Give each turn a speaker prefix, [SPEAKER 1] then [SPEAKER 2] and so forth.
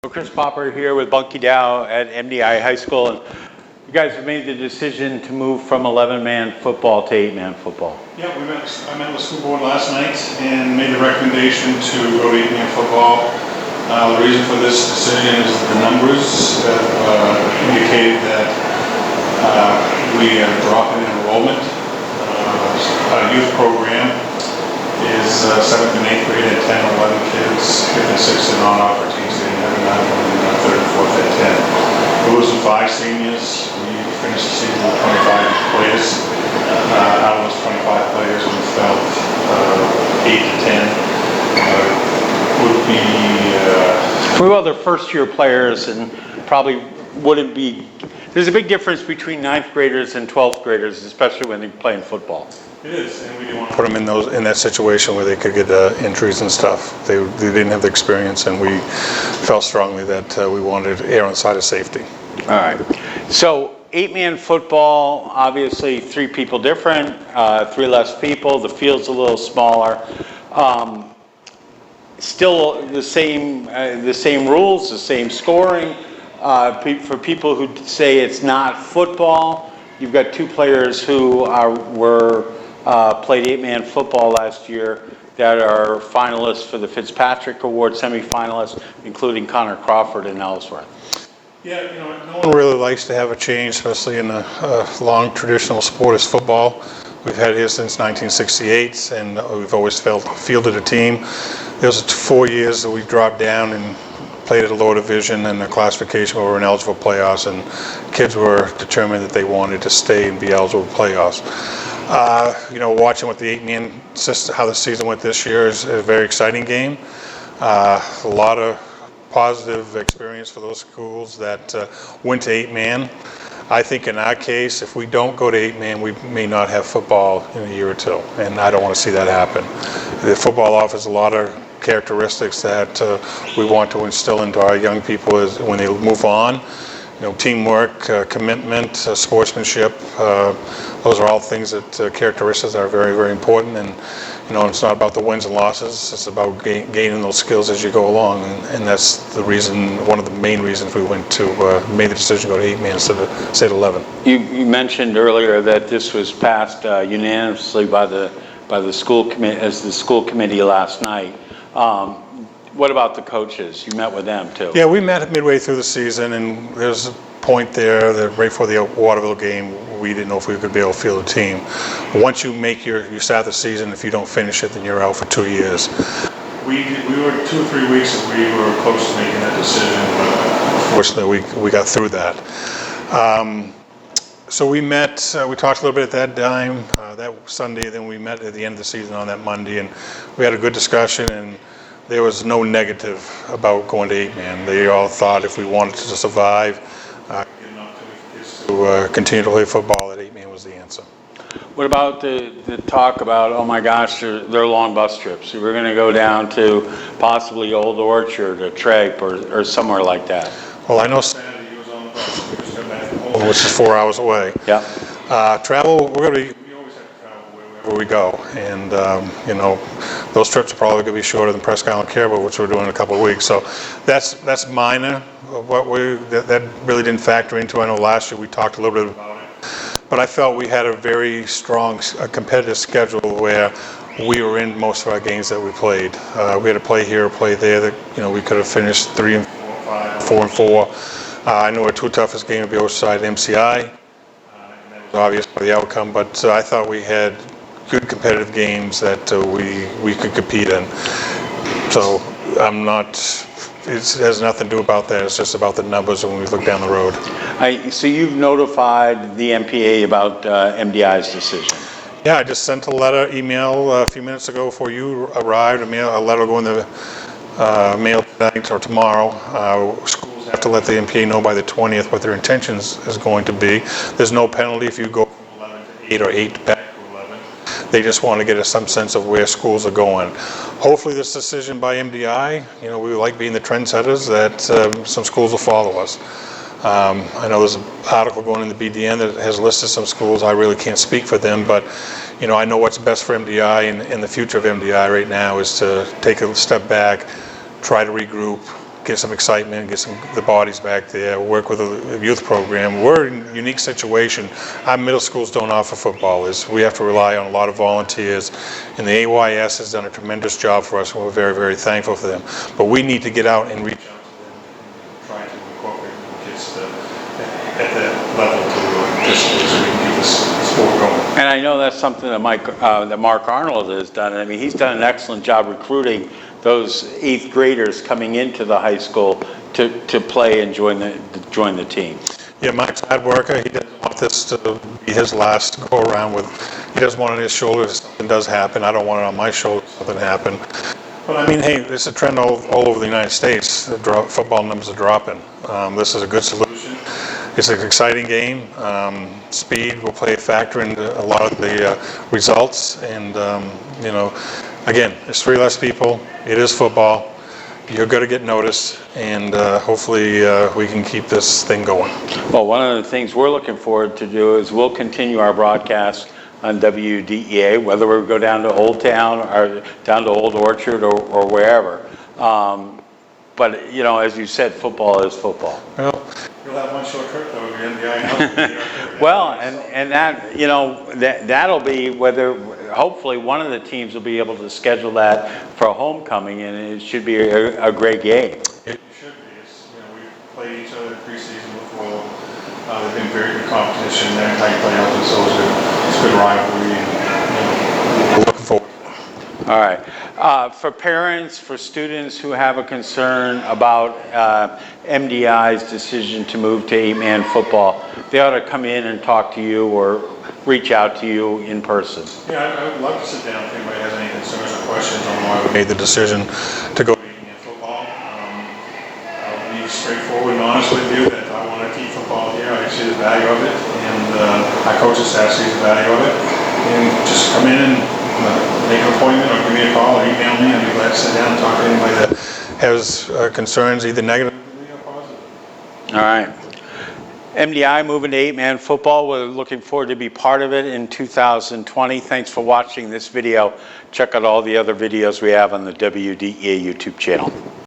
[SPEAKER 1] Chris Popper here with Bunky Dow at MDI High School. And you guys have made the decision to move from 11-man football to 8-man football.
[SPEAKER 2] Yeah, I met with the school board last night and made the recommendation to go to 8-man football. The reason for this decision is the numbers have indicated that we are dropping in enrollment. Our youth program is 7th and 8th grade at 10 or 11 kids, 5th and 6th are not offered teams. And 3rd and 4th at 10. We're losing 5 seniors. We finished the season with 25 players. Out of those 25 players, we felt 8 to 10 would be.
[SPEAKER 1] Well, they're first-year players and probably wouldn't be. There's a big difference between 9th graders and 12th graders, especially when they're playing football.
[SPEAKER 2] It is, and we didn't want to put them in that situation where they could get injuries and stuff. They didn't have the experience, and we felt strongly that we wanted to err on the side of safety.
[SPEAKER 1] All right. So 8-man football, obviously 3 people different, 3 less people. The field's a little smaller. Still the same rules, the same scoring. For people who say it's not football, you've got 2 players who played 8-man football last year that are finalists for the Fitzpatrick Award, semifinalists, including Connor Crawford and Ellsworth.
[SPEAKER 2] Yeah, no one really likes to have a change, especially in a long traditional sport as football. We've had it here since 1968, and we've always fielded a team. There's 4 years that we dropped down and played at a lower division and a classification where we were ineligible for playoffs, and kids were determined that they wanted to stay and be eligible for playoffs. Watching what the 8-man system, how the season went this year is a very exciting game. A lot of positive experience for those schools that went to 8-man. I think in our case, if we don't go to 8-man, we may not have football in a year or 2, and I don't want to see that happen. The football offers a lot of characteristics that we want to instill into our young people as when they move on. Teamwork, commitment, sportsmanship. Those are all things that characteristics that are very, very important. And it's not about the wins and losses. It's about gaining those skills as you go along. And that's the reason, one of the main reasons we made the decision to go to 8-man instead of stay at 11.
[SPEAKER 1] You mentioned earlier that this was passed unanimously by the school committee last night. What about the coaches? You met with them too?
[SPEAKER 2] Yeah, we met midway through the season, and there's a point there that right before the Waterville game, we didn't know if we could be able to field a team. Once you start the season, if you don't finish it, then you're out for 2 years. We were 2 or 3 weeks that we were close to making that decision, but unfortunately we got through that. So we met, we talked a little bit at that time, that Sunday, then we met at the end of the season on that Monday, and we had a good discussion, and there was no negative about going to 8-man. They all thought if we wanted to survive, to continue to play football, that 8-man was the answer.
[SPEAKER 1] What about the talk about, oh my gosh, they're long bus trips. We're going to go down to possibly Old Orchard or Trape or somewhere like that.
[SPEAKER 2] Well, I know Saturday he was on the bus. We just got back from home, which is 4 hours away.
[SPEAKER 1] Yeah.
[SPEAKER 2] Travel, we always have to travel wherever we go. And, those trips are probably going to be shorter than Presque Isle and Caribou, which we're doing in a couple of weeks. So that's minor. That really didn't factor into. I know last year we talked a little bit about it. But I felt we had a very strong competitive schedule where we were in most of our games that we played. We had to play here, play there. That we could have finished 3 and 4 and 4. I know our 2 toughest games would be Oceanside and MCI. And that was obvious by the outcome. But I thought we had good competitive games that we could compete in. So it has nothing to do about that. It's just about the numbers when we look down the road.
[SPEAKER 1] So you've notified the MPA about MDI's decision?
[SPEAKER 2] Yeah, I just sent a email a few minutes ago before you arrived. A letter will go in the mail tonight or tomorrow. Schools have to let the MPA know by the 20th what their intentions is going to be. There's no penalty if you go from 11 to 8 or 8 back to 11. They just want to get some sense of where schools are going. Hopefully this decision by MDI, we like being the trendsetters, that some schools will follow us. I know there's an article going in the BDN that has listed some schools. I really can't speak for them, but I know what's best for MDI and the future of MDI right now is to take a step back, try to regroup, get some excitement, get the bodies back there, work with a youth program. We're in a unique situation. Our middle schools don't offer footballers. We have to rely on a lot of volunteers, and the AYS has done a tremendous job for us, and we're very, very thankful for them. But we need to get out and reach out to them and try to incorporate the kids at that level to just so we can keep this sport going.
[SPEAKER 1] And I know that's something that Mark Arnold has done. I mean, he's done an excellent job recruiting those 8th graders coming into the high school to play and join the team.
[SPEAKER 2] Yeah, Mike's a hard worker. He doesn't want this to be his last go around with. He doesn't want it on his shoulders if something does happen. I don't want it on my shoulders if something happen. But I mean, hey, there's a trend all over the United States. Football numbers are dropping. This is a good solution. It's an exciting game. Speed will play a factor in a lot of the results. And, you know, again, there's 3 less people. It is football. You're going to get noticed. And hopefully we can keep this thing going.
[SPEAKER 1] Well, one of the things we're looking forward to do is we'll continue our broadcast on WDEA, whether we go down to Old Town or down to Old Orchard or wherever. But, you know, as you said, football is football.
[SPEAKER 2] Well, you'll have one short trip, though, with the MDI High.
[SPEAKER 1] Well, and that, you know, that'll be hopefully one of the teams will be able to schedule that for a homecoming, and it should be a great game.
[SPEAKER 2] It should be. You know, we've played each other in preseason before. They've been very good competition. They're tight playoffs, so it's good rivalry, and we're looking forward.
[SPEAKER 1] All right. For parents, for students who have a concern about MDI's decision to move to 8-man football, they ought to come in and talk to you or reach out to you in person.
[SPEAKER 2] Yeah, I would love to sit down if anybody has any concerns or questions on why we made the decision to go to 8-man football. I'll be straightforward and honest with you that I want to keep football here. I see the value of it, and my coaching staff sees the value of it. And just come in and make an appointment or give me a call or email me. I'd be glad to sit down and talk to anybody that has concerns, either negative or positive.
[SPEAKER 1] All right. MDI moving to 8-man football. We're looking forward to be part of it in 2020. Thanks for watching this video. Check out all the other videos we have on the WDEA YouTube channel.